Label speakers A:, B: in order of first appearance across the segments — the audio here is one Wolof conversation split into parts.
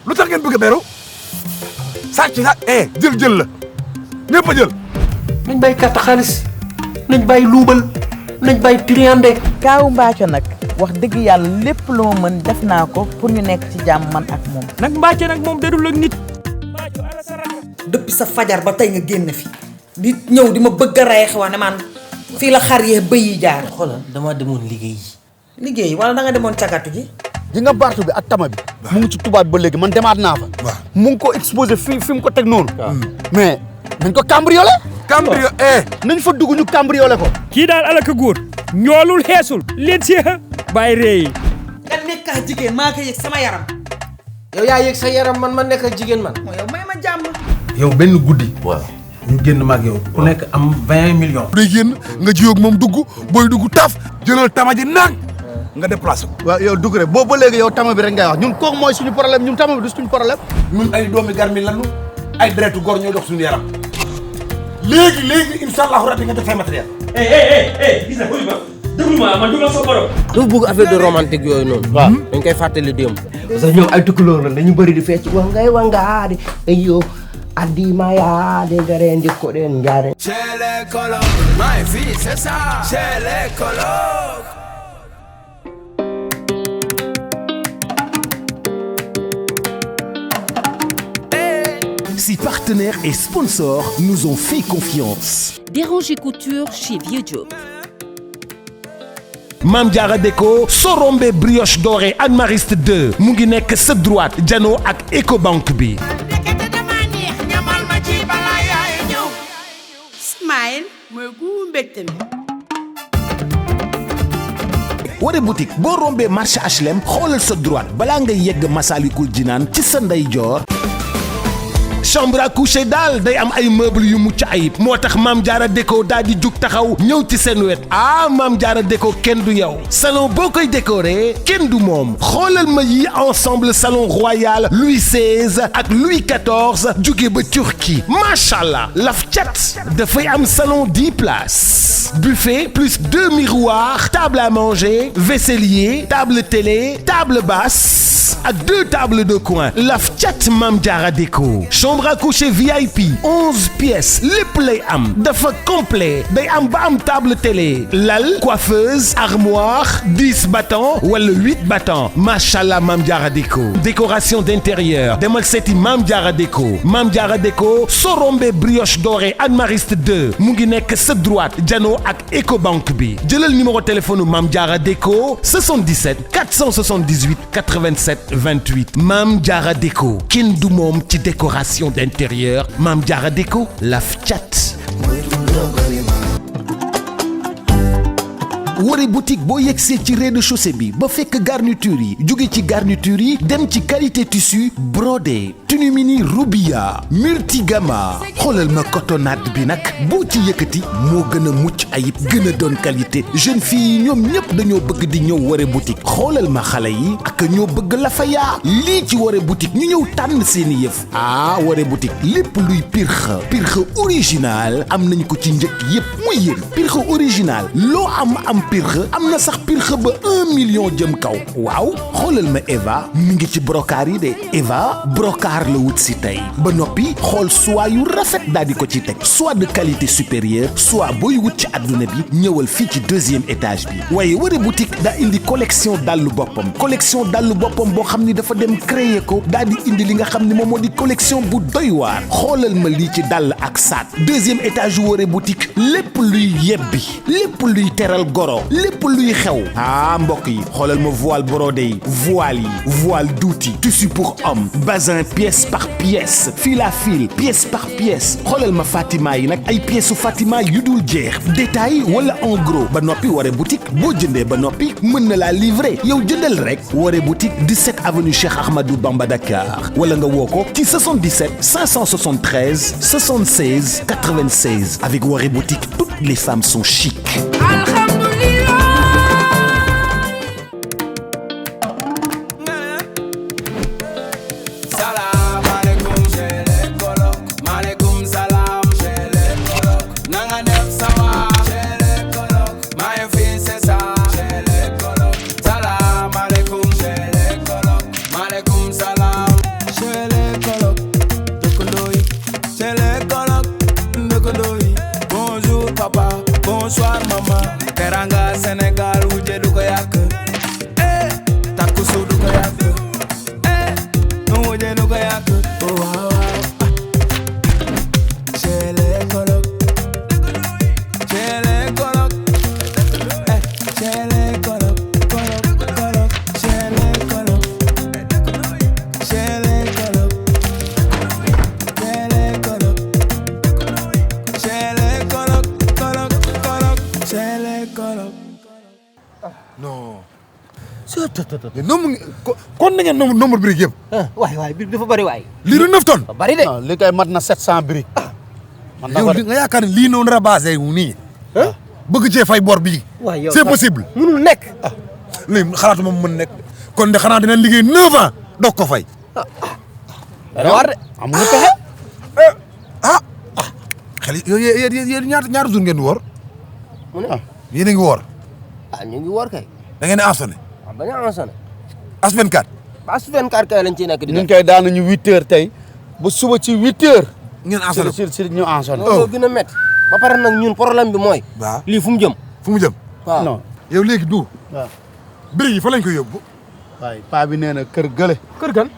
A: lu tax ngeen bëgg a beru sàcc nag jël la ñëpp a jël.
B: nañ bàyyi carte xaalis nañ bàyyi luubal nañ bàyyi triande.
C: kaawu Mbathio nag wax dëgg yàlla lépp lu ma mën def naa ko pour ñu nekk ci jàmm man ak moom.
B: nag Mbathio nag moom dadul ak nit.
D: depuis sa fajar ba tey nga génn fi di ñëw di ma bëgg a rey xewa ne man fii la xar yee bëy yi jaar.
B: xoolal damaa demoon
D: liggéey wala da nga demoon cagatu ji.
E: ji nga baartu bi ak tama bi mu ngi ci tubaab bi ba léegi man demaat naa fa. mu ngi ko exposé fi mu ko teg noonu. mais nañ ko cambriolé. nañ fa dugg ñu cambriolé ko.
B: kii daal alaka góor ñoolul xeesul leen seexa bàyyi ree yi.
D: nga nekk ak jigéen maa ko yëg sama yaram.
B: yow yaa yëg sa yaram man ma nekk ak jigéen man.
D: mooy yow may ma jàmm.
A: yow benn guddi. waaw ñu génn maag yow ku nekk am 20 millions. day génn nga jiyoog moom dugg booy dugg taf jëlal tama ji nag nga déplacé ko.
E: waaw yow dugg rek boobu ba léegi yow tama bi rek ngay wax ñun kooku mooy suñu problème ñun tama bi du suñu problème.
A: ñun ay doomi garmi lanu ay deretu góor ñooy dox suñu yaram léegi incha allahu rabbi nga def say matériel.
B: gis nga xooli ba déglu ma man du ma sa borom.
F: dafa bëgg affaire de romantique yooyu noonu.
E: waaw
F: dañ koy fàttali démb.
B: parce que ñoom ay tukkulóor la dañu bëri di fecc wangay wangaade ayo adima yaade garen di ko den jaare.
G: Chez les colocs, my fille, c'est ça. Chez les colocs.
H: Si partenaires et sponsors nous ont fait confiance.
I: Déranger Couture chez Vieux Diop.
H: Mame Diarra Déco Sorombe brioche dorée Anne Mariste 2 mu ngi nekk sa droite jano ak Ecobank bi.
D: Smile mooy gu mbégte mi.
H: Ware boutique boo rombee marché HLM xoolal sa droite balaa ngay yegg Masalikul Jinaan ci sa ndeyjoor. chambre à coucher daal day am ay meubles yu mucc ayib moo tax Mame Diarra Déco daal di jug taxaw ñëw ci seen wet Mame Diarra Déco kenn du yow salon boo koy décorer kenn du moom xoolal ma yi ensemble salon royal Louis XVI ak Louis XIV jóge ba Turquie macha allah laf cat dafay am salon 10 places buffet plus 2 miroirs table à manger vaisselier table télé table basse ak 2 tables de coin laf cat Mame Diarra Déco chambre à coucher VIP 11 pièces lépp lay am dafa complet day am ba am table télé lal coiffeuse armoire 10 battants wala 8 battants machallah Mame Diarra Déco décoration d'intérieur demal seeti Mame Diarra Déco Mame Diarra Déco Sorombe brioche dorée Anne Mariste 2 mu ngi nekk sa droite jano ak Ecobank bi jëlal numéro téléphone Mame Diarra Déco 77 478 87 28 Mame Diarra Déco kenn du moom ci décoration d'intérieur Mame Diarra Déco laf cat. Ware boutique boo yegsee ci rez-de-chaussée bi ba fekk garniture yi jóge ci garniture yi dem ci qualité tissu brodé tenue mini Rubia multigama xoolal ma cotonnade bi nag boo ci yëkkati moo gën a mucc ayib gën a doon qualité jeune fille yi ñoom ñëpp dañoo bëgg di ñëw Ware boutique xoolal ma xale yi ak ñoo bëgg la fa yaa lii ci Ware boutique ñu ñëw tànn seeni yëf Ware boutique lépp luy pirxe original am nañ ko ci njëkk yëpp muy yéen pirxe original loo am pirxe am na sax pirxe ba 1 million jëm kaw waaw xoolal ma Eva mi ngi ci brocart yi de Eva brocart la wut si tey ba noppi xool soie yu rafet daal di ko ci teg soit de qualité supérieure soit booy wut ci adduna bi ñëwal fii ci 2e étage bi waaye Ware boutique daa indi collection dallu boppam boo xam ni dafa dem créer ko daal di indi li nga xam ni moom moo di collection bu doy waar xoolal ma lii ci dàll ak saat 2e étage Ware boutique lépp luy yebbi lépp luy teral goro lépp luy xew mbokk yi xoolal ma voile brodé yi voile douti tissu pour homme bazin pièce par pièce fil à fil pièce par pièce xoolal ma Fatima yi nag ay pièces Fatima yu dul jeex détail wala en gros ba noppi Ware boutique boo jëndee ba noppi mën na laa livrer yow jëndal rek Ware boutique 17 avenue Cheikh Ahmadou Bamba Dakar wala nga woo ko ci 77 573 76 96 avec Ware boutique toutes les femmes sont chic.
G: Nanga def sama chez les colocs, my fille c'est ça. teranga Sénégal wuje du ko yàq takku su du ko yàq wuje du ko yàq waaw chez les colocs chez les colocs chez les colocs colocs chez les colocs chez les colocs chez les colocs chez les colocs colocs chez les colocs
A: non. mais nombre kon na ngeen nombre briques yëpp.
B: waay bi dafa bari waay.
A: lii du 9 tonnes.
B: bari de.
E: non li kay mat na 700 briques. man
A: yow nga yaakaar ne lii noonu rabasé wu nii. bëgg cee fay bor bii.
B: waay yow
A: c'est possible.
B: mënul nekk.
A: lii xalaatuma mu mën nekk kon de xanaa dina liggéey 9 ans doog ko fay.
B: dana war de.
E: amuñu pexe.
A: xel yéen ñaata jour ngeen di woor.
B: mu ne
A: yéen a ngi woor.
B: ñu ngi woor kay.
A: da ngeen di ensonné.
B: bañ a ensonné.
A: as 24.
B: as 24 kay lañ ciy nekk di
E: ñun kay daanañu 8 heures tey ba suba ci 8 heures.
A: ngeen ensonné
E: si ñu ensonné.
B: loolu gën a métti. ba pare nag ñun problème bi mooy.
A: waaw
B: lii fu mu jëm.
A: fu mu jëm.
B: waaw
E: non
A: yow léegi du.
E: waaw.
A: briques yi fa lañ koy yóbbu.
E: waaye paa bi nee na kër gële.
B: kër gan.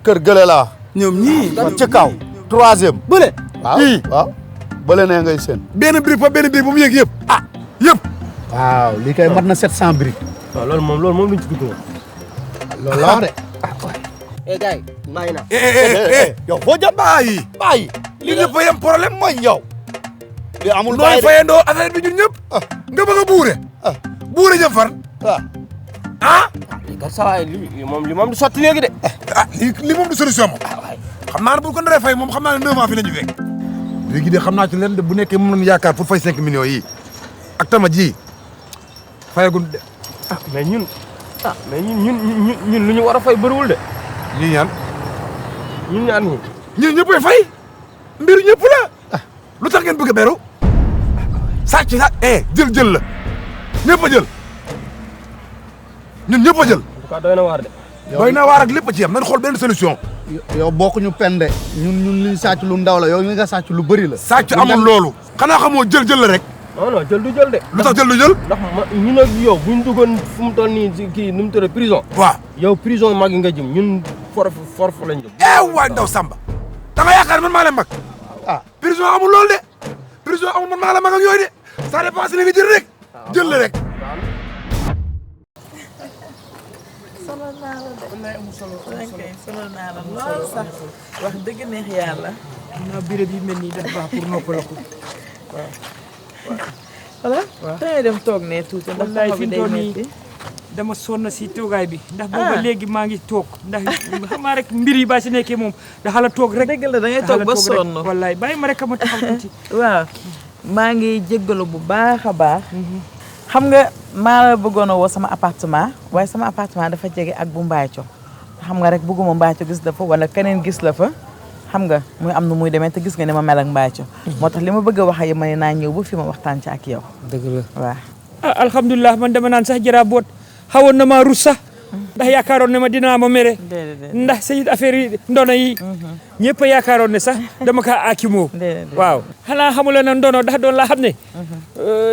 E: kër gële la wax.
A: ñoom ñii.
E: ca kaw. 3e.
B: bële.
E: waaw
A: ii.
E: waaw. bële nee ngay seen.
A: benn brique fa benn brique ba mu yëg yëpp. yëpp.
E: waaw lii kay mat na 700 briques.
B: waaw loolu moom duñ ci dugg moom.
E: loolu la wax de.
B: gars yi maa ngi naan.
E: yow foo jëm.
A: bàyyi.
E: bàyyi.
A: li ñëpp a yem problème
E: mooy yow. li amul
A: nooy
E: bàyyi de.
A: fayandoo affaire bi ñun ñëpp. nga bëgg a buure. buure jëm fan.
B: lii kat saa waay li moom du sotti léegi de.
A: li moom du solution moom. xam naa ne bu ko naree fay moom xam naa ne 9 ans fi la ñu fekk. léegi de xam naa ci leen de bu nekkee moom lañu yaakaar pour fay 5 millions yi ak tama ji fayagul de.
B: mais ñun lu ñu war a fay bëriwul de.
A: ñii ñaan.
B: ñun ñaan ñi.
A: ñun ñëppay fay. mbir ñëpp la. lu tax ngeen bëgg a beru. sàcc jël la ñëpp a jël. ñun ñëpp a jël.
B: en tout cas doy na waar de.
A: doy na waar ak lépp a ci yam nañ xool benn solution.
E: yow bokkuñu pende ñun li sàcc lu ndaw la yow li nga sàcc lu bëri la.
A: sàcc amul loolu. xanaa xamoo jël la rek.
B: non jël du jël de.
A: lu tax jël du jël.
B: ndax ñun ak yow bu ñu duggoon fu mu toll nii kii nu mu tuddee prison.
A: waaw
B: yow prison mag nga jëm ñun forf lañ jëm.
A: waay ndaw Samba. da nga yaakaar man maa leen mag. prison amul loolu de. prison amul man maa la mag ak yooyu de. ça dépend si li nga jël rek. jël la rek.
C: sonal naa la de. lool sax wax dëgg neex yàlla.
J: naa béréb yi mel nii def baax pour noppalaku.
C: voilà. waaw tey dem toog ne tuuti ndax taxaw bi day metti.
J: dama sonn si toogaay bi. ndax booba léegi maa ngi toog ndax xam naa rek mbir yi ba si nekkee moom daxa la toog rek.
C: dëgg la da ngay toog ba sonn.
J: wallaay bàyyi ma rek ma taxaw tuuti.
C: waaw maa ngi jéggalu bu baax a baax. xam nga maa la bëggoon a woo sama appartement waaye sama appartement dafa jege ak bu Mbaaco xam nga rek bëgguma Mbaaco gis la fa wala keneen gis la fa xam nga muy am na muy demee te gis nga ni ma mel ak Mbaaco moo tax li ma bëgg a wax ak ma ne naa ñëw ba fi ma waxtaan ci ak yow.
J: dëgg la
C: waaw.
J: alhamdulilah man dama naan sax jara boot xawoon na maa rus sax ndax yaakaaroon ne ma dinaa ma mere. ndax seen affaire yi ndono yi. ñëpp a yaakaaroon ne sax dama kaa aakimoo. waaw xanaa xamula ne ndono ndax doon laa xam ne.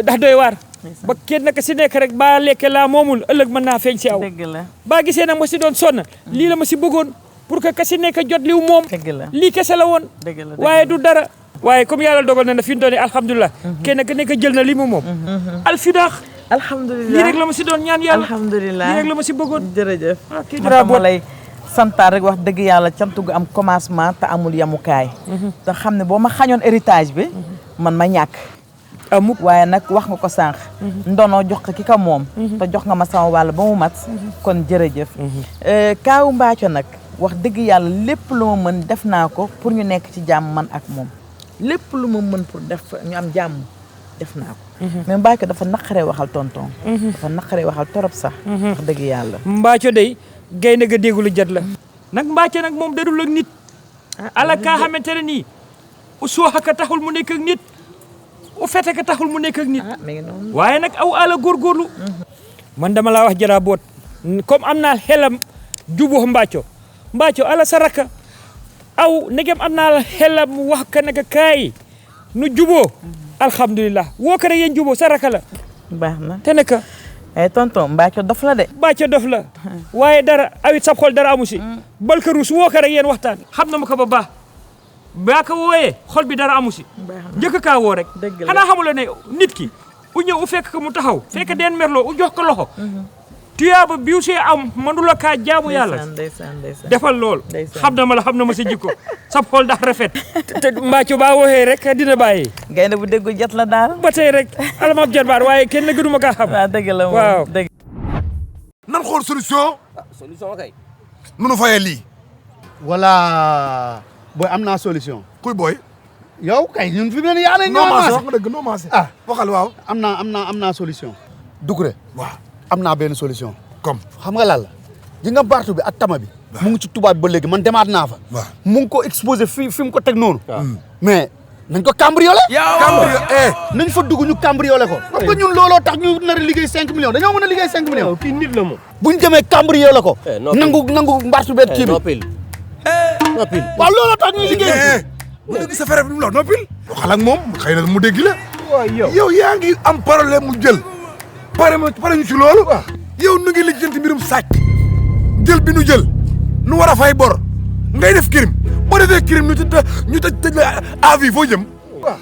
J: ndax doy waar. ba kenn naka si nekk rek ba lekke laa moomul ëllëg mën naa feeñ si aw.
C: dëgg la
J: baa gisee nag ma si doon sonn lii la ma si bëggoon pour que ka si nekk jot liw moom.
C: dëgg la
J: lii kese la woon.
C: dëgg la
J: waaye du dara. waaye comme yàlla dogal na fi mu toll nii alhamdulilah. kenn ku nekk jël na li mu moom. alfidaax.
C: alhamdulilah
J: lii rek la ma si doon ñaan yàlla.
C: alhamdulilah
J: lii rek la ma si bëggoon.
C: jërëjëf.
J: kii
C: moo tax ma lay santaar rek wax dëgg yàlla cant gu am commencement te amul yamukaay. te xam ne boo ma xañoon héritage bi. man ma ñàkk.
J: amuk
C: waaye nag wax nga ko sànq. ndono jox ko ki ka moom. te jox nga ma sama wàll ba mu mat. kon jërëjëf. Kaawu Mbaaco nag wax dëgg yàlla lépp lu ma mën def naa ko pour ñu nekk ci jàmm man ak moom lépp lu ma mën pour def ñu am jàmm def naa ko. mais Mbaaco dafa naqaree waxal tonton. dafa naqaree waxal torop sax. wax dëgg yàlla.
J: Mbaaco day gaynde ga déggulu jat la. nag Mbaaco nag moom dadul ak nit. ala kaa xamante ne nii u sooxa ka taxul mu nekk ak nit. u fete ka taxul mu nekk ak nit. waaye nag aw ala góorgóorlu. man dama laa wax jara boot comme am naa xelam juboo Mbaaco Mbaaco ala saraka aw negem am naa xelam wax ka naka kaay nu juboo alhamdulilah woo ko rek yéen juboo saraka la
C: baax na
J: te naka
C: ay tonton Mbacke dof la de
J: Mbacke dof la waaye dara awit sab xol dara amu si balka ruus woo ko rek yéen waxtaan xam na ma ko ba baax baa ko wooyee xol bi dara amu si njëkk kaa woo rek xanaa xamula ne nit ki u ñëw u fekk ko mu taxaw fekk den merloo u jox ko loxo tuyaaba biu see am mënula kaa jaamu yàlla defal lool xam na ma la xam na ma sa jikko sab xol dax rafet te Mbacke baa wooyee rek dina bàyyi
C: gaynde bu déggu jot la daal
J: ba tey rek alamab jarbaar waaye kenn la gënuma kaa xam
C: waaw dëgg la moom
J: waaw
C: dëgg
A: nan xool solution
F: solution kay
A: nu nu fayee lii
E: voilà booy am naa solution.
A: kuy booy
E: yow kay ñun fi mu ne yaa ne ñoo
A: wax nga dëgg noo maase
E: ah
A: waxal waaw
E: am naa solution. Doucouré
A: waaw
E: am naa benn solution.
A: comme
E: xam nga lan la ji nga bartu bi ak tama bi. mu ngi ci tubaab bi ba léegi man demaat naa fa.
A: waaw
E: mu ngi ko exposé fi mu ko teg noonu. mais nañ ko cambriolé. nañ fa dugg ñu cambriolé ko. parce que ñun looloo tax ñu nar a liggéey 5 millions dañoo mën a liggéey 5 millions.
F: kii nit la moom.
E: bu ñu demee cambriolé ko. nangu mbartu beeg kii bi.
F: noppil
E: waaw looloo tax ñuy liggéey.
A: bu dégg sa frère bi mu la noppil waxal ak moom xëy na mu dégg la yow yaa ngi am problème mu jël pare ñu ci loolu yow nu ngi lijjanti mbirum sàcc jël bi nu jël nu war a fay bor ngay def crime boo defee crime ñu tëj la à vie foo jëm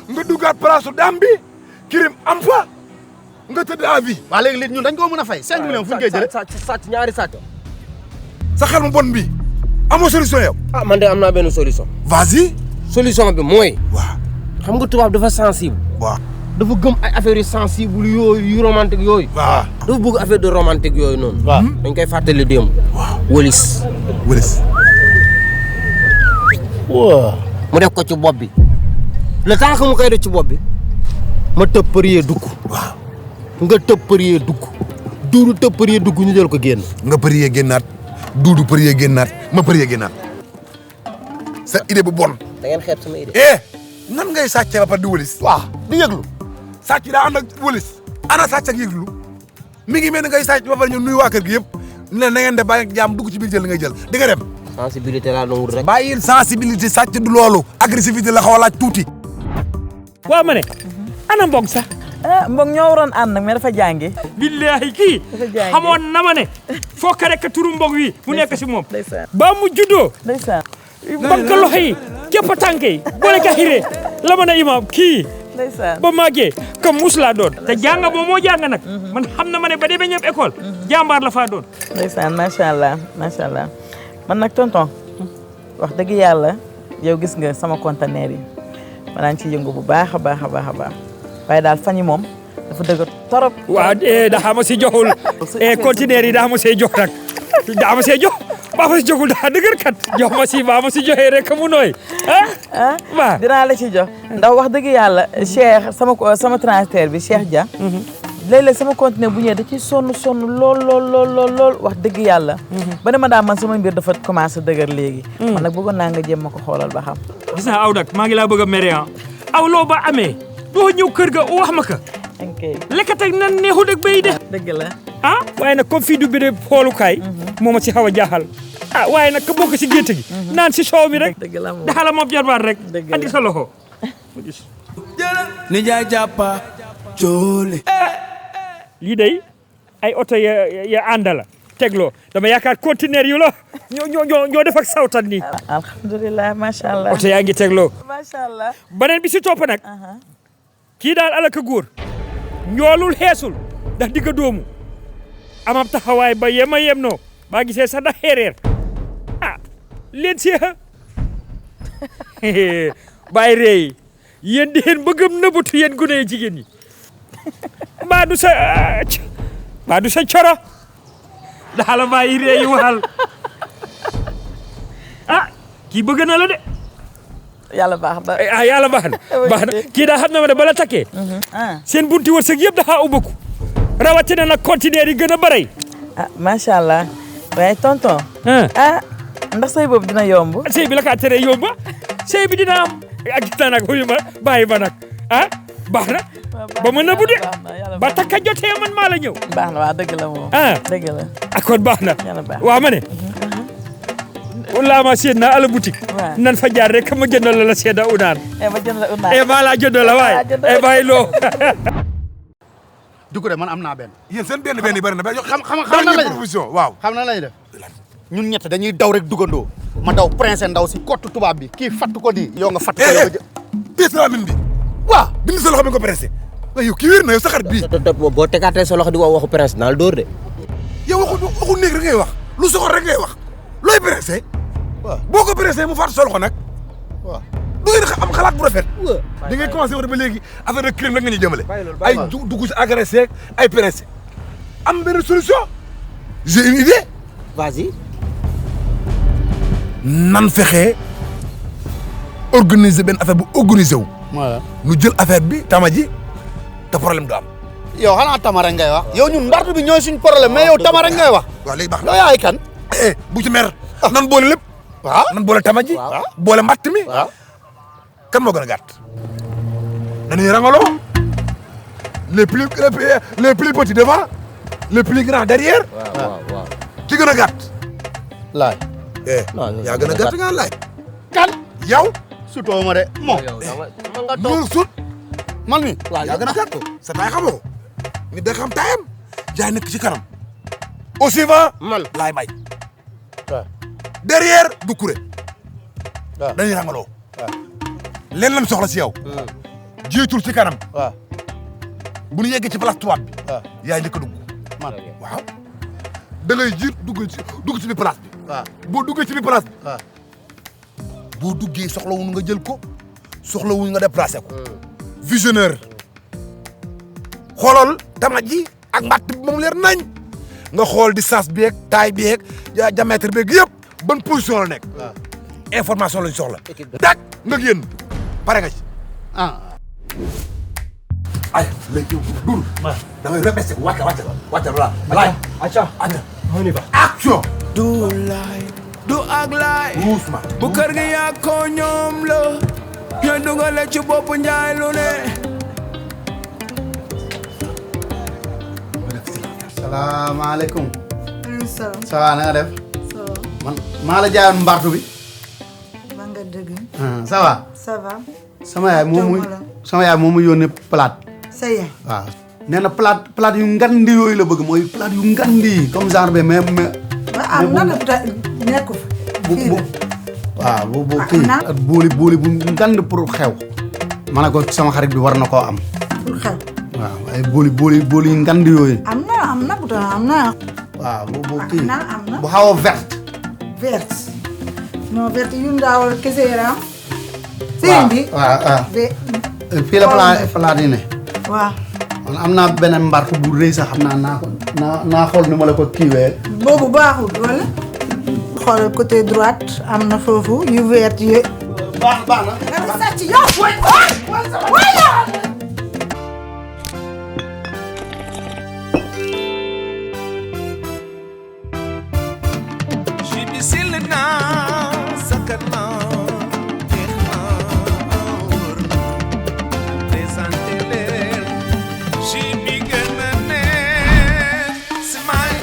A: nga duggaat place daam bi crime am fa nga tëdd à vie
E: waaw léegi ñun dañ koo mën a fay 5 millions fu ñu koy jëlee
F: sàcc ñaari sàcc
A: sa xel mu bon bi amoo solution yow
F: ah man de am naa benn solution
A: vas-y
F: solution bi mooy
A: waaw
F: xam nga tubaab dafa sensible
A: waaw
F: dafa gëm ay affaires yu sensible yooyu yu romantique yooyu
A: waaw
F: dafa bëgg affaire de romantique yooyu noonu
E: waaw
F: dañ koy fàttali démb
A: waaw
F: wëlis
E: waaw
F: mu def ko ci bopp bi le temps que mu koy def ci bopp bi ma tëb përier dugg
A: waaw
F: nga tëb përier dugg duudu tëb përier dugg ñu jël ko génn
A: nga përier génnaat duudu përier génnaat ma përier génnaat sa idée bu bon
F: da ngeen xeeb sama idée
A: nan ngay sàccee ba pare di wëlis
E: waaw di yëglu
A: sàcc daa ànd ak wëlis ana sàcc ak yëglu mi ngi mel ni ngay sàcc ba pare ñu nuyu waa kër gi yëpp ne na ngeen de bàyyi jaam dugg ci biir jël li ngay jël di nga dem
F: sensibilité laa doon wut rek
A: bàyyil sensibilité sàcc du loolu agressivité la xaw a laaj tuuti
J: waaw ma ne ana mbong sax
C: mbong ñoo waroon ànd nag mais dafa jàngi
J: billaahi kii xamoon na ma ne fokk rek turu mbong wi mu nekk si moom
C: ndeysaan
J: ba mu juddoo
C: ndeysaan
J: banque loxo yi képp tànk yi boole ka xiree la mën a imaam kii
C: ndeysaan
J: ba màggee comme mus laa doon te jànga boo moo jàng nag man xam na ma ne ba demee ñëpp école jàmbaar la faa doon
C: ndeysaan macha allah man nag tonton wax dëgg yàlla yow gis nga sama conteneur yi ma daan ci yëngu bu baax a baax waaye daal fan yi moom dafa dëgg torop
J: waaw daa ma si joxul conteneur yi daa ma see jox nag daa ma see jox baa ma si joxul daa dëgër kat jox ma si baa ma si joxee rek mu nooy waaw
C: dinaa la ci jox ndax wax dëgg yàlla Cheikh sama transitaire bi Cheikh Dia léeg-léeg sama conteneur bu ñëwee da ciy sonn lool wax dëgg yàlla ba ne ma daal man sama mbir dafa commencé dëgër léegi man nag bëggoon naa nga jéem ma ko xoolal ba xam
J: gis naa aw nag maa ngi laa bëgg a mere aw loo ba amee doo ñëw kër ga wax ma ko lekkat ak nan neexul ak bay de
C: dëgg la
J: waaye nag comme fii du bi de xoolukaay moo ma si xaw a jaaxal waaye nag ka bokk si gétt gi naan si soow mi rek daxala moom jarbaat rek andi sa loxo
G: ni jaay jàppa coole
J: lii day ay oto ya ànda la tegloo dama yaakaar conteneur yu la ñoo def ak sawtan nii
C: alhamdulilah macha allah
J: oto yaa ngi tegloo
C: macha allah
J: beneen bi si topp nag kii daal alaka góor ñoolul xeesul ndax digga doomu amam taxawaay ba yema yem noo baa gisee sax ndax xeereer leen seexa bàyyi reey yéen di yéen bëggam nëbbatu yéen gune yi jigéen ñi mbaa du sa coro daala bàyyi reey yi waxal kii bëgg na la de
C: yàlla baax na
J: yàlla baax na kii daa xam na ma ne bala takkee seen bunti wërsëg yëpp dafa ubbeeku rawatina nag conteneur yi gën a bëri
C: macha allah waaye tonton ndax sëy boobu dina yomb
J: sëy bi la kaa tere yomba sëy bi dina am ak gis naa nag xuyu ma bàyyi ma nag baax na ba ma nëbbu de ba takka jotee man maa la ñëw
C: baax na waaw dëgg la moom dëgg la
J: accord baax na waaw ma ne wallaahi ma seet naa ala boutique nan fa jaar rek ma jëndal la seeda unaan
C: ma jëndal unaan
J: maa laa jëndal la waaye bàyyi loo
E: Doucouré man am naa benn.
A: yéen seen benn yi bëri na ba
E: xam nan lañ
A: proposition waaw.
E: xam nan lañ def ñun ñett dañuy daw rek dugandoo ma daw prince ndaw si kottu tubaab bi kii fatt ko nii yow nga fatt ko yow
A: pièce la mine bi waaw bind sa loxo bi nga ko pressé yow kii wér na yow sa xarit bii
B: boo tegaatee sa loxo di wax waxu presse naal dóor de
A: yow waxu néeg rek ngay wax lu soxor rek ngay wax looy pressé waaw boo ko pressé mu faat sa loxo nag waaw du ngeen am xalaat bu rafet di ngay commencé wax ba léegi affaire de crime rek nga ñuy jëmale ay dugg si agressé ay pressé am benn solution j'ai une idée
B: vas-y
A: nan fexe organiser benn affaire bu organisé wu.
E: voilà
A: nu jël affaire bi tama ji te problème du am.
E: yow xanaa tama rek ngay wax. yow ñun mbartu bi ñooy suñ problème mais yow tama rek ngay wax.
A: waaw léegi baax
E: yow yaay kan.
A: bu ci mer. nan boole lépp.
E: waaw
A: nan boole tama ji. boole mbatt mi.
E: waaw
A: kan moo gën a gàtt. dañuy rangaloo les plus petits devant les plus grands derrière.
B: waaw
A: ci gën a gàtt.
E: laay.
A: yaa gën a gàtt nga laaj.
E: kan
A: yow.
E: sutoo ma de moom.
A: loolu sut.
E: man mi.
A: yaa gën a gàtt. sa taay xamoo. nit da xam taayam. jaay nekk ci kanam. au suivant.
B: man
A: laay may. derrière Doucouré.
E: waaw
A: dañuy rangaloo. leen lam soxla si yow. jiitul ci kanam.
E: waaw.
A: bu ñu yeggee ci place tubaab bi.
E: waaw
A: yaa njëkk a dugg.
E: man
A: waaw. da ngay jiit dugg ci biir place bi.
E: waaw
A: boo duggee ci biir place bi.
E: waaw.
A: boo duggee soxlawuñu nga jël ko soxlawuñu nga déplacé ko. visionnaire. xoolal tama ji ak mbatt bi moom leer nañ. nga xool distance bi yeeg taille bi yeeg diamètre bi yëpp ban position la nekk.
E: waaw
A: information lañ soxla. tak nga génn pare nga ci.
E: ah.
A: ay léegi yow dur. da ngay repêché wàcce voilà. laaj
B: acca on y va.
A: action.
G: du laay du ak laay
A: doucement.
G: bu kër gi yaa ko ñoom la ñooy dugale ci bopp njaay lu ne
E: salaamaaleykum.
K: salaam.
E: ça va na nga def.
K: ça va.
E: man maa la jaayoon mbartu bi.
K: maa nga dëgg.
E: ça va.
K: ça va.
E: sama yaay moom mu yónnee plate.
K: sa yaay.
E: waaw nee na plate yu ngandi yooyu la bëgg mooy plate yu ngandi yi comme genre bi mais.
K: ah naka nekku fa. fii la
E: waaw bu kii ak booli bu ngand pour xew. ma ne ko sama xarit bi war na koo am.
K: pour xew.
E: waaw ay booli yu ngand yooyu.
K: am na bu tax am na.
E: waaw bu kii
K: am na
E: bu xaw a verte.
K: verte. non verte yu ndaw kese yaram. sëñ bi
E: waaw fii la plate yi ne.
K: waaw.
E: man am naa beneen mbartu bu rëy sax xam naa naa xool ni ma la ko kiiwee.
K: boobu baaxul wala. xoolal côté droite am na foofu yu vert yi.
E: baax na.
K: nga sàcc yow.
G: Jibi sil na sakat na neex na wóor na présenté leen Jibi gën a neex smile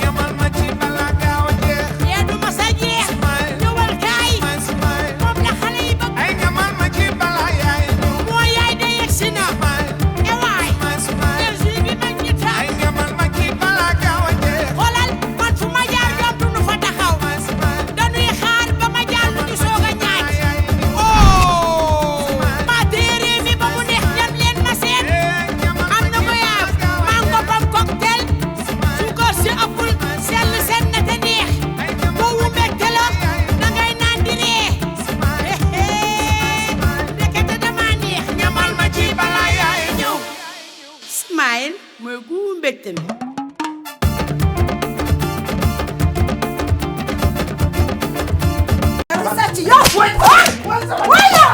G: ñamal ma ci bala gaaw a jeex
L: yaa du ma sa jeex ñëwal kaay moom la xale yi bëgg
G: ay ñamal ma ci bala yaay ñëw
L: moo yaay de yegsi na ewaay jël bi mag ñi taal
G: ay ñamal ma ci bala gaaw a jeex
L: xoolal man fu ma jaar ñoom du nu fa taxaw dañuy xaar ba ma jaar lu ñu soog a ñaaj ma téere mi ba mu neex dem leen ma seet am na ko yaaf mango pom cocktail suukar si ëppul sell seen na te neex boobu mbégte la da ngay naan di ree ndekete dama neex ñamal ma ci balaa yaay ñëw smile mooy gu mbégte mi
K: nga sàcc yow. wala.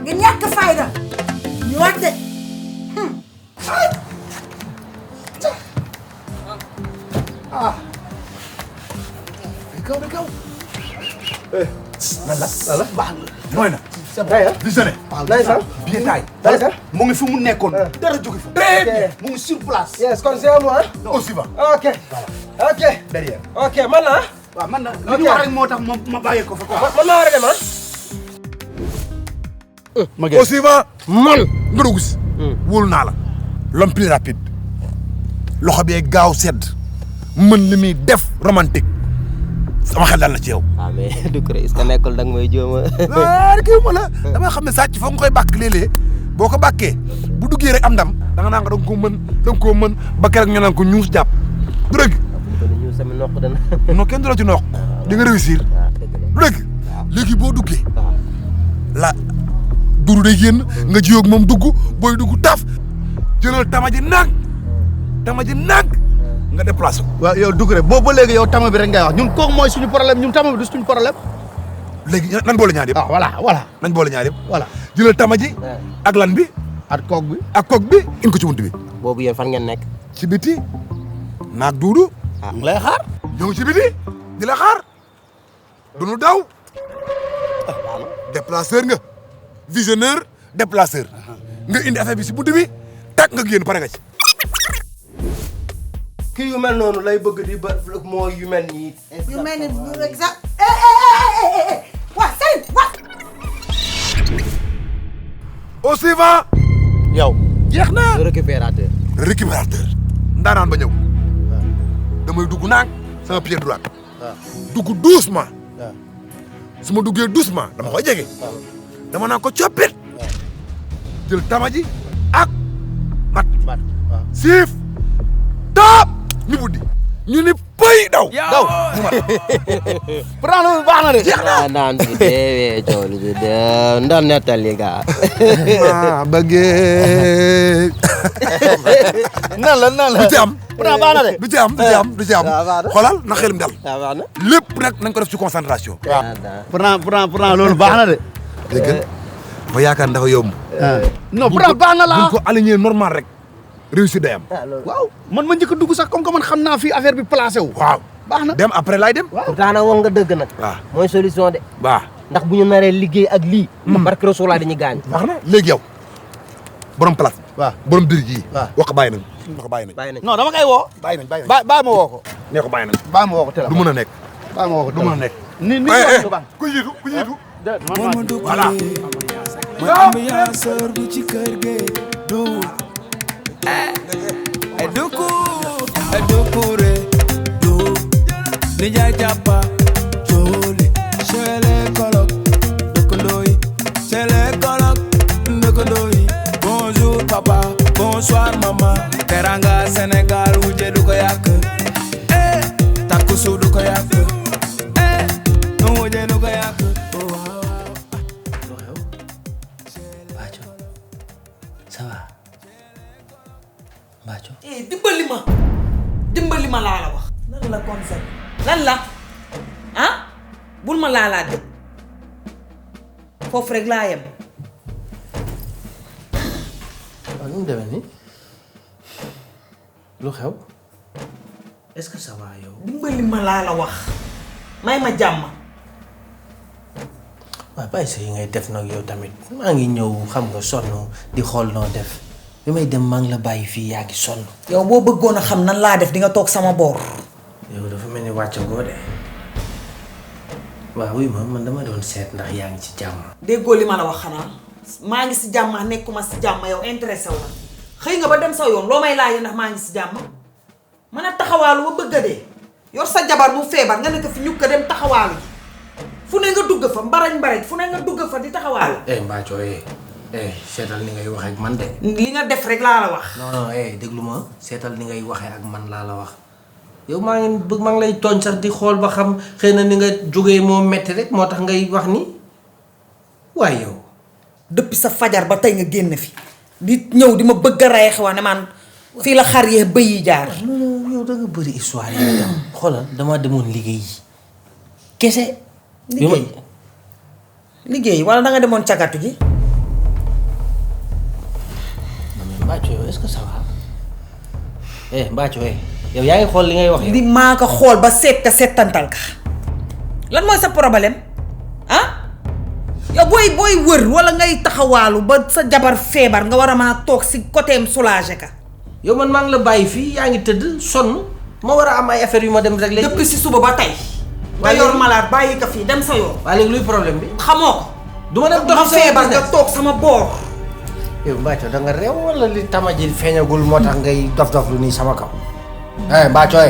K: nga ñàkk fayda. ñu wàcce.
A: lala baax na mooy na. visionné. bien taay.
E: mu ngi fi mu nekkoon. dara jóge fa.
A: très bien.
E: mu ngi sur place.
B: yes kon c'est à moi.
A: au suivant.
B: ok ok
A: derrière.
B: ok man la
E: waaw man na li ñu wax rek moo tax ma bàyyi ko fa quoi.
B: man maa war a dem
A: au suivant man nga dugg si wóolu naa la l'homme plus rapide loxo bi gaaw sedd mën li muy def romantique sama xel dal na ci yow.
F: mais Doucouré est-ce que nekkul da nga may jóoma.
A: kii ma la dama xam ne sàcc foog nga koy bàkk léeg-léeg boo ko bàkkee bu duggee rek am ndam da nga naan da nga koo mën ba keroog ñu naan ko ñuus jàpp du dëgg.
F: ñuus sama noq dana.
A: non kenn du la ci noq di nga réussir du dëgg léegi boo duggee la duru day génn nga jiyoog moom dugg booy dugg taf jëlal tamaji naag nga déplacé ko.
E: waaw yow Doucouré boobu ba léegi yow tama bi rek ngay wax ñun kooku mooy suñu problème ñun tama bi du suñu problème.
A: léegi nan boole ñaar yëpp.
E: voilà.
A: nañ boole ñaar yëpp.
E: voilà
A: jëlal tamaji. ak lan bi.
E: ak kook bi.
A: in ko ci bunt bi.
F: boobu yéen fan ngeen nekk.
A: ci biti naag duudu.
E: mu lay xaar.
A: ñëw ci biti di la xaar du nu daw. déplaceur nga visionnaire déplaceur nga indi affaire bi si bunt bi tàkk nga génn pare nga ci.
B: kii yu mel noonu lay bëgg di ba mooy yu mel nii.
K: yu mel ni exact. waa Serigne waa.
A: au suivant.
E: yow.
A: jeex na.
F: récupérateur.
A: ndaanaan ba ñëw. damay dugg naag sama pied droit. dugg doucement. su ma duggee doucement dama koy jege. dama naan ko coppit. jël tamaji ak mat. siif. taap. ñu buddi ñu ni pëy daw.
E: pourtant loolu baax na de.
A: jeex na
F: naan bi deewee coolu bi de ndam nettali ga.
A: maa bëggee.
E: nan la.
A: du ci am.
E: pourtant baax na de.
A: du ci am. xoolal na xelim dal.
F: baax na.
A: lépp nag nañ ko def ci concentration.
E: pourtant loolu baax na de.
A: dégg nga ba yaakaar dafa yomb.
E: non pourtant baax na la.
A: buñ ko aligné normal rek. réussir day am.
E: waaw man ma njëkk a dugg sax comme que man xam naa fii affaire bi placé wu.
A: waaw
E: baax na
A: dem après laay dem.
F: pourtant nag wax nga dëgg nag.
A: waaw
F: mooy solution de.
A: waaw
F: ndax bu ñu naree liggéey ak lii. barke Rasulullah dañuy gaañ.
A: baax na léegi yow borom place.
E: waaw
A: borom dër ji.
E: waaw
A: wax ko bàyyi nañ. wax ko bàyyi nañ.
E: non dama koy woo.
A: bàyyi nañ.
E: bàyyi ma woo ko.
A: nee ko bàyyi nañ.
E: bàyyi ma woo ko téléphone.
A: du mën a nekk.
E: bàyyi ma woo ko
A: du mën a nekk.
E: ni
A: ku jiitu.
G: voilà. ma ambiance bu ci kër gi du. Doucouré du Nijaay Jàppa Jooli chez les colocs dëkkandoo yi chez les colocs dëkkandoo yi bonjour papa bonsoir maman teranga Sénégal wujje du ko yàq takkusu du ko yàq wujje du ko yàq
B: Bathio ça va Bathio.
D: dimbali ma laa la wax. lan la conseil. lan la ah bul ma laalaat de foofu rek laa yem.
B: waaw nu mu demee nii lu xew est-ce que ça va yow.
D: dimbali ma laa la wax may ma jàmm.
B: waaw bàyyi sa yi ngay def nag yow tamit maa ngi ñëw xam nga sonn di xool noo def bi may dem maa ngi la bàyyi fii yaa ngi sonn.
D: yow boo bëggoon a xam nan laa def di nga toog sama boor.
B: yow dafa mel ni wàcc goo de waaw oui man dama doon seet ndax yaa ngi ci jàmm.
D: déggoo li ma la wax xanaa maa ngi si jàmm nekkuma si jàmm yow intéressé wu la xëy nga ba dem sa yoon loo may laajee ndax maa ngi si jàmm mën a taxawaalu ba bëgg a dee yor sa jabar mu feebar nga ne ko fi ñukk a dem taxawaalu fu ne nga dugg fa mbarañ fu ne nga dugg fa di taxawaalu.
B: Mbathio seetal ni ngay waxee ak man de.
D: li nga def rek laa la wax.
B: non déglu ma seetal ni ngay waxee ak man laa la wax yow maa ngi lay tooñ sax di xool ba xam xëy na ni nga jógee moo metti rek moo tax ngay wax ni waaye yow.
D: depuis sa fajar ba tey nga génn fi di ñëw di ma bëgg a rey xewa ne man fii la xar yee bëy yi jaar.
B: non yow da nga bëri histoire yi tam xoolal dama demoon liggéey kese.
D: liggéey wala da nga demoon cagatu ji.
B: Mbathio yow est-ce que ça va Mbathio yow yaa ngi xool li ngay wax yow.
D: li maa ko xool ba seet ka seetantal ka lan mooy sa problème ah yow booy wër wala ngay taxawaalu ba sa jabar feebar nga war a mën a toog si côté am soulager ka.
B: yow man maa ngi la bàyyi fii yaa ngi tëdd sonn ma war a am ay affaires yu ma dem rek.
D: depuis si suba ba tey. nga yor malade bàyyi ka fii dem sa yoon.
B: waaye léegi luy problème bi.
D: xamoo ko
B: du ma dem dox
D: ma feebar nga toog sama boor.
B: yow Mbathio da nga réew wala li tama ji feeñagul moo tax ngay dof lu nii sama kaw. Mbathio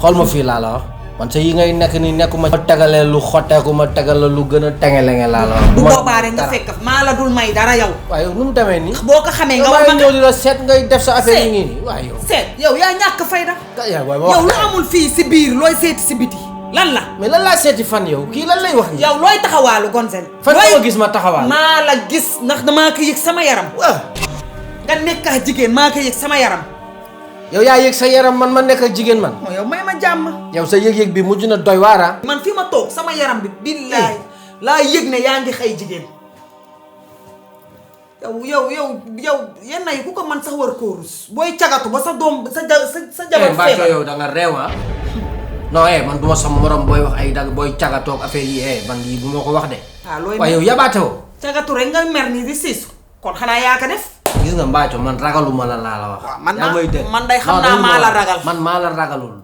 B: xool ma fii laa la wax man sa yi ngay nekk ni nekkuma tegalee lu xotteeku ma tegal la lu gën a tengelenge laa la wax.
D: bu boobaa rek nga fekk maa la dul may dara yow.
B: waaye yow nu mu demee nii.
D: boo ko xamee nga war ma
B: ñëw di la seet ngay def sa affaire yi nii nii waaye yow.
D: seet yow yaa ñàkk fayda. yow lu amul fii si biir looy seeti si biti lan la.
B: mais lan laa seeti fan yow kii lan lay wax nii.
D: yow looy taxawaalu Gonzel.
B: fan nga ma gis ma taxawaalu.
D: maa la gis ndax damaa ko yëg sama yaram. nga nekk ak jigéen maa ko yëg sama yaram.
B: yow yaa yëg sa yaram man ma nekk ak jigéen man.
D: yow may ma jàmm.
B: yow sa yëg-yëg bi mujj na doy waara.
D: man fi ma toog sama yaram bi billaay laa yëg ne yaa ngi xëy jigéen. yow yenn yi ku ko man sax war koo rus booy cagatu ba sa doom sa jabar
B: feebar. yow da nga réew ah. non man duma sama morom booy wax ay dag booy cagatoog affaire yi man lii bu ma ko wax de. waaye yow yabaate woo.
D: cagatu rek nga mer nii di siis kon xanaa yaa ko def.
B: gis nga Mbathio man ragaluma la laa la wax.
D: man day xam naa maa la ragal.
B: man maa la ragalul.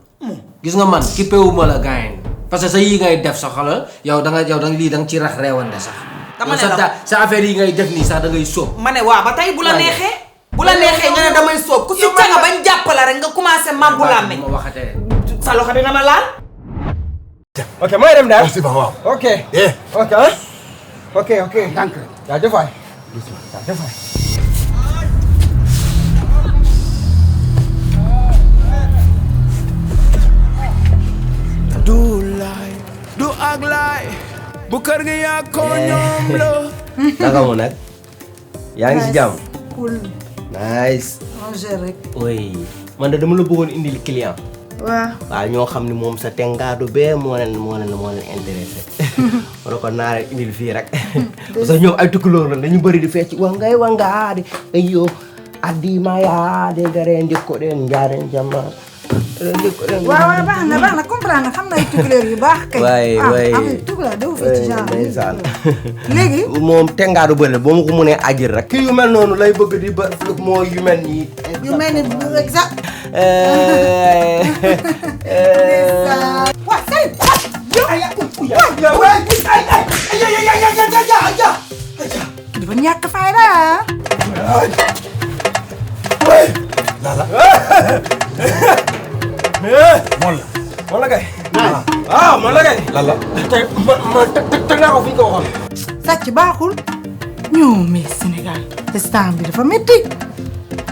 B: gis nga man kippewuma la gaañ. parce que sa yii ngay def sa xala yow da nga lii da nga ci rax reewande sax. dama ne la sa affaire yi ngay def nii sax da ngay sóob.
D: ma ne waa ba tey bu la neexee. bu la neexee nga ne damay sóob ku si caga bañ jàpp la rek nga commencé mabbu làmme.
B: ma waxatee.
D: sa loxo dina ma laal.
J: ok mooy dem daal.
A: merci waaw.
J: ok. ok.
A: ndànk.
J: jaajëf waay. jaajëf waay.
G: du laay du ak laay bu kër gi yaa ko ñoom la.
F: naka mu nag. yaa ngi si jàmm.
K: cool.
F: nice.
K: manger rek.
F: oui man de dama la bëggoon indil client.
K: waaw
F: ñoo xam ni moom sa tengaadu bee moo leen intéressé. ma ne ko naa leen indil fii rek. parce que ñoom ay tukkulóor la dañu bëri di fecc wangay wangaade ayyo addi ma yaade gareen jikko den njaaren jamba.
K: waaw baax na comprendre xam na ay tukulóor yu baax kay.
F: waay
K: am tukulóor dafa fi ci genre
F: ndeysaan.
K: léegi
F: moom tengaadu bëri boo ma ko mënee ajjil rek. kii yu mel noonu lay bëgg di ba moo yu mel nii.
K: yu mel ni exact. waaw say. dafa ñàkk fayda.
A: Lala.
J: moom la kay. moom la kay.
A: Lala.
J: teg naa ko fi ñu ko waxoon.
K: sàcc baaxul. ñoo mais Sénégal instant bi dafa métti.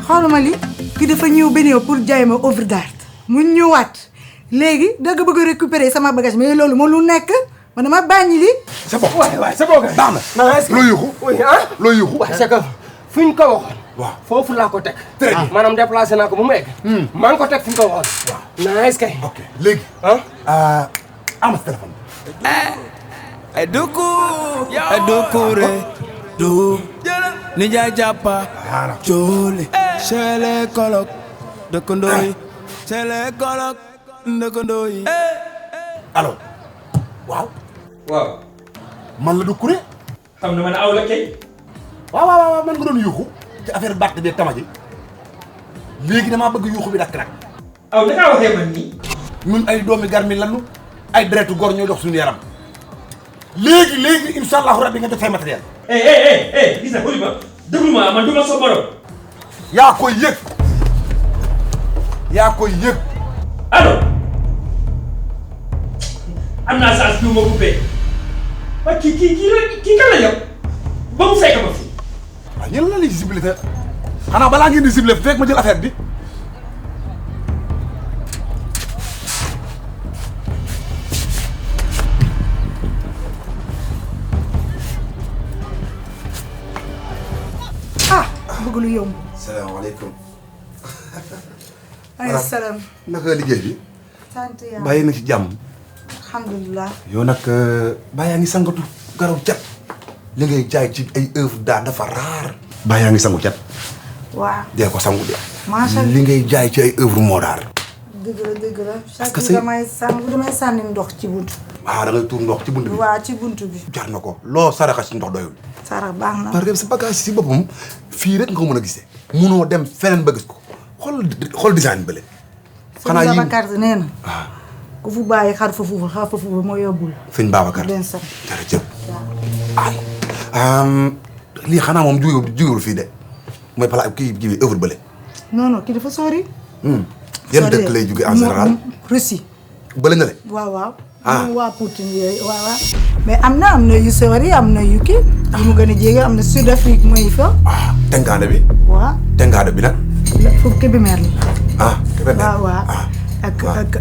K: xooluma li ki dafa ñëw ba ñëw pour jaay ma overgarde mu ñëwaat léegi danga bëgg a récupérer sama bagage mais loolu moo lu nekk man dama bàññi li.
A: c'est bon
J: waay c'est bon kay.
A: baax na. loo yuuxu.
J: oui
A: loo yuuxu.
J: waaw c'est que fu ñu ko waxoon.
A: waaw
J: foofu laa ko teg.
A: très bien
J: maanaam déplacé naa ko bu mu egg. maa ngi ko teg fu ñu ko waxoon. waaw nice kay.
A: ok léegi. am sa téléphone.
G: ay dukure du ni jaay jàppa joole sele kolok dëkkandoo yi sele kolok dëkkandoo yi.
A: allo. waaw. man la du kuré.
J: xam na man aw la kay.
A: waaw man nga doon yuuxu ci affaire bàtt bi ak tama ji léegi damaa bëgg yuuxu bi dakk nag.
J: aw da ngaa waxee man nii.
A: ñun ay doomi garmi lanu ay deretu góor ñooy dox suñu yaram léegi incha allahu rabbi nga def say matériel.
J: gis nga xooli ma déglu ma man du ma sa borom.
A: yaa koy yëg.
J: allo. am naa saa si ma coupé. waaye kii kan la yow ba mu fekk ma fii.
A: waaw yéen la lay ciblé te xanaa balaa ngeen di ciblé fekk ma jël affaire bi.
K: bëgg lu yomb.
A: salaamaaleykum.
K: aleykum salaam.
A: naka liggéey bi.
K: sant yàlla.
A: bàyyi na ci jàmm.
K: alhamdulilah.
A: yow nag bàyyaa ngi sangatu garaw cat li ngay jaay ci ay œuvre d'art dafa raar. bàyyaa ngi sangu cat.
K: waaw.
A: dee ko sangu de.
K: macha allah
A: li ngay jaay ci ay œuvre moo daar.
K: dëgg la.
A: parce que
K: damay sànni ndox ci buntu.
A: waaw da ngay tuur ndox ci buntu bi.
K: waaw ci buntu bi.
A: jar na ko loo saraxa ci ndox doyul.
K: sarax baax na.
A: parce que sa bagage si boppam fii rek nga ko mën a gisee. munoo dem feneen ba gis ko xool design bële. xanaa
K: sëñ
A: yii
K: Babacar nee na. ku fu bàyyi xar fa fuufa moo yóbbul.
A: sëñ Babacar
K: den sax
A: jërëjëf. lii xanaa moom jugewul fii de mooy pala kii bi œuvre bële.
K: non non kii dafa sori.
A: yan dëkk lay jóge en général.
K: Russie.
A: bële na le.
K: waaw. waa Poutine yooyu waaw. mais am na yu sori am na yu kii. yu mu gën a jege am na Sud Afrique mooy fa.
A: tengaade bi.
K: waaw.
A: tengaade bi nag.
K: foofu Kébémer la.
A: Kébémer
K: waaw. ak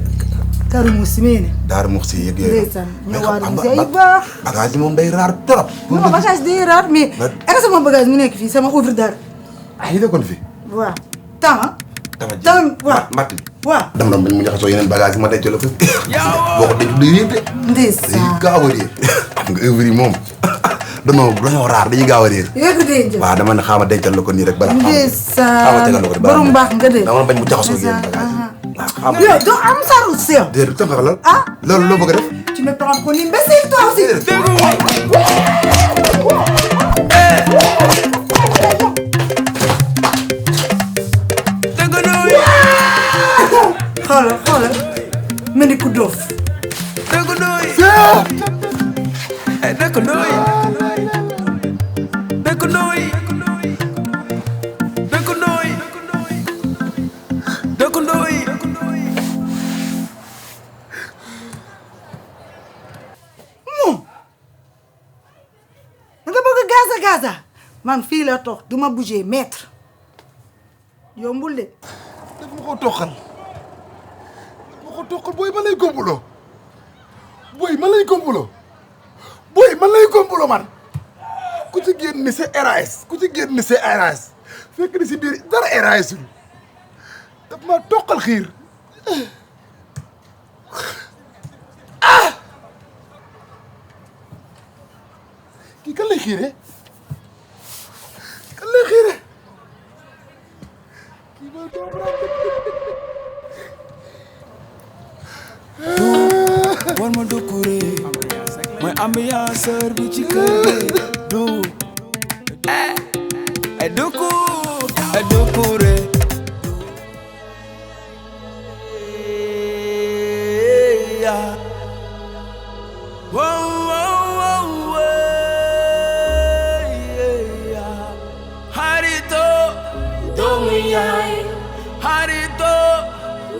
K: Daaru Muxti meene.
A: Daaru Muxti yeeg yooyu.
K: ndeysaan ñoo waa Muxti ay baax.
A: bagage yi moom day raar trop.
K: non bagage day raar mais. est-ce que sama bagage mu nekk fii sama œuvre d'art.
A: yi nekkoon fi.
K: waaw tama.
A: waaw matt bi.
K: waaw.
A: dama doon bañ mu jaxasoo yeneen bagage yi ma denc la ko. boo ko denc day réer de.
K: ndeysaan
A: day gaaw a réer. xam nga œuvre yi moom dañoo raar dañuy gaaw a réer.
K: yëpp denc.
A: waaw dama ne xaama dencal la ko nii rek.
K: ndeysaan borom baax nga de.
A: dama bañ mu jaxasoo yeneen bagage yi.
K: yow doo am saru sew.
A: déedéet tam xamal loolu loo bëgg a def.
K: tu me prends pour l'imbécile toi aussi. xoolal mel ni ku doof. Gaza man fii la toog du ma bouger mètre yombul de.
A: daf ma ko toqal booy man lay kompuloo man ku ci génn ni c'est RAS fekk ni si biir dara RAS ul daf ma toqal xiir kii kan lay xiiree
G: war ma dukkure mooy ambianceur bi ci kër du ay dukkure harito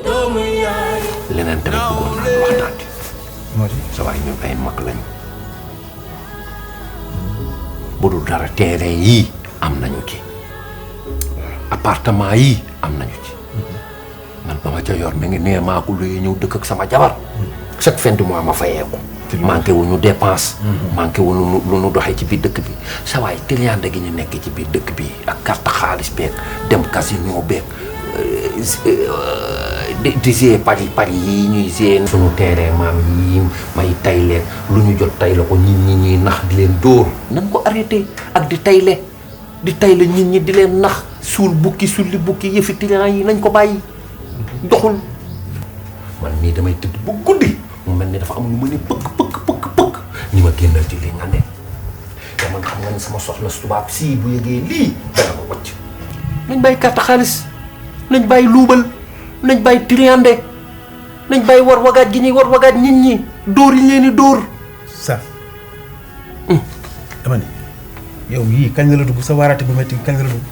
G: doomu yaay
F: leneen tamit bëggoon naa waxtaan ci. sa waay ñun ay mag lañ. bu dul dara terrain yii am nañu ci. appartement yii am nañu ci. man ba ma ca yor mi ngi nee maa ko luy ñëw dëkk ak sama jabar. chaque fin du mois ma fayeeku. manqué wu ñu dépense. manqué wu ñu lu ñu doxee ci biir dëkk bi. sa waay triande gi ñu nekk ci biir dëkk bi ak carte xaalis beeg dem casino beeg. di gérer pari yi ñuy gérer sunu terrain maam yi may tay leen lu ñu jot tay la ko nit ñi ñuy nax di leen dóor nan ko arrêté ak di tayle nit ñi di leen nax sulli bukki yëfi trian yi nañ ko bàyyi doxul man mii damay tëdd bu guddi mu mel ni dafa am lu ma ne pëkk ñi ma génnal ci lii nga ne te man xam nga ni sama soxla tubaab si bu yëgee lii dana ko wacc nañ bàyyi carte xaalis nañ bàyyi luubal nañ bàyyi triande nañ bàyyi war wagaat gi ñuy war wagaat nit ñi dóor yi leen di dóor.
M: Saf. dama ni yow yii kañ la dugg sa waaraate bu métti kañ la dugg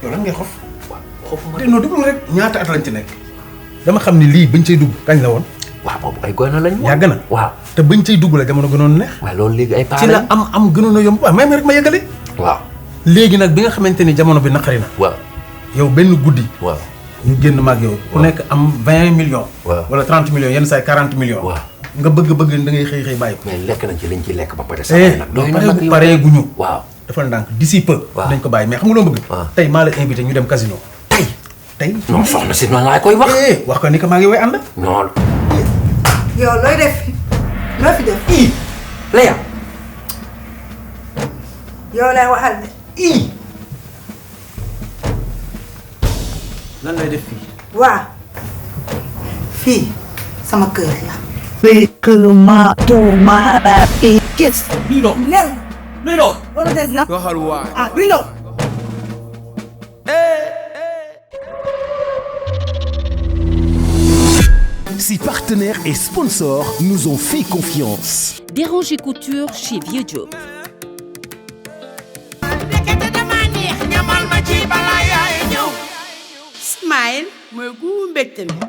M: yow lan ngay xof. xof ma non déglu rek ñaata at lañ ci nekk. dama xam ni lii bañ cay dugg kañ la woon.
F: waaw boobu ay goy na lañ.
M: yàgg na
F: waaw.
M: te bañ cay dugg la jamono gënoon neex.
F: waaw loolu léegi ay paa
M: ci la am gënoon a yomb waaw may ma rek ma yëgale.
F: waaw.
M: léegi nag bi nga xamante ni jamono bi naqari na.
F: waaw.
M: yow benn guddi.
F: waaw.
M: ñu génn maag yow. ku nekk am 20 millions.
F: waaw
M: wala 30 millions yenn saa yi 40 millions.
F: waaw.
M: nga bëgg da ngay xëy bàyyi ko.
F: mais lekk nañ ci liñ ci lekk ba pare. sax nag
M: doy paree guñu.
F: waaw.
M: dafa ndànk d'ici peu.
F: waaw
M: dañ ko bàyyi mais xam nga loo bëgg. tey maa la invité ñu dem casino. tey.
F: non soxna si noonu laa koy wax.
M: wax ko ni que maa ngi way ànd.
F: non.
K: yow looy def loo fi def.
F: Léa.
K: yow lay waxal de.
M: lan lay def fii.
K: waa fii sama kër la.
G: lii doon. lii doon.
K: wala des na.
G: waxal waay.
K: ah lii doon.
H: Si partenaires et sponsors nous ont fait confiance.
I: Déranger Couture chez Vieux Job.
L: smile mooy gu mbégte mi.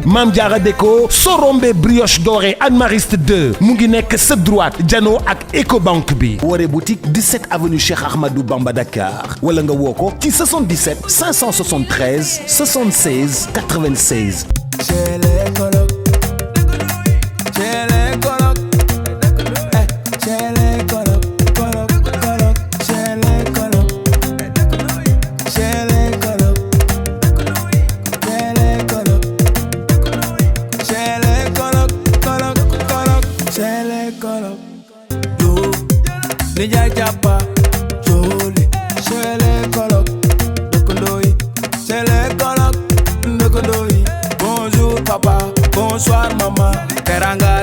H: Mame Diarra Déco soo rombee brioche dorée Anne Mariste 2 mu ngi nekk sa droite jano ak Ecobank bi. Woré boutique 17 avenue Cheikh Ahmadou Bamba Dakar wala nga woo ko ci 77 573 76 96.
G: Nijaay jàppa jooli cele kolok dëkkandoo yi cele kolok dëkkandoo yi bonjour papa bonsoir maman teranga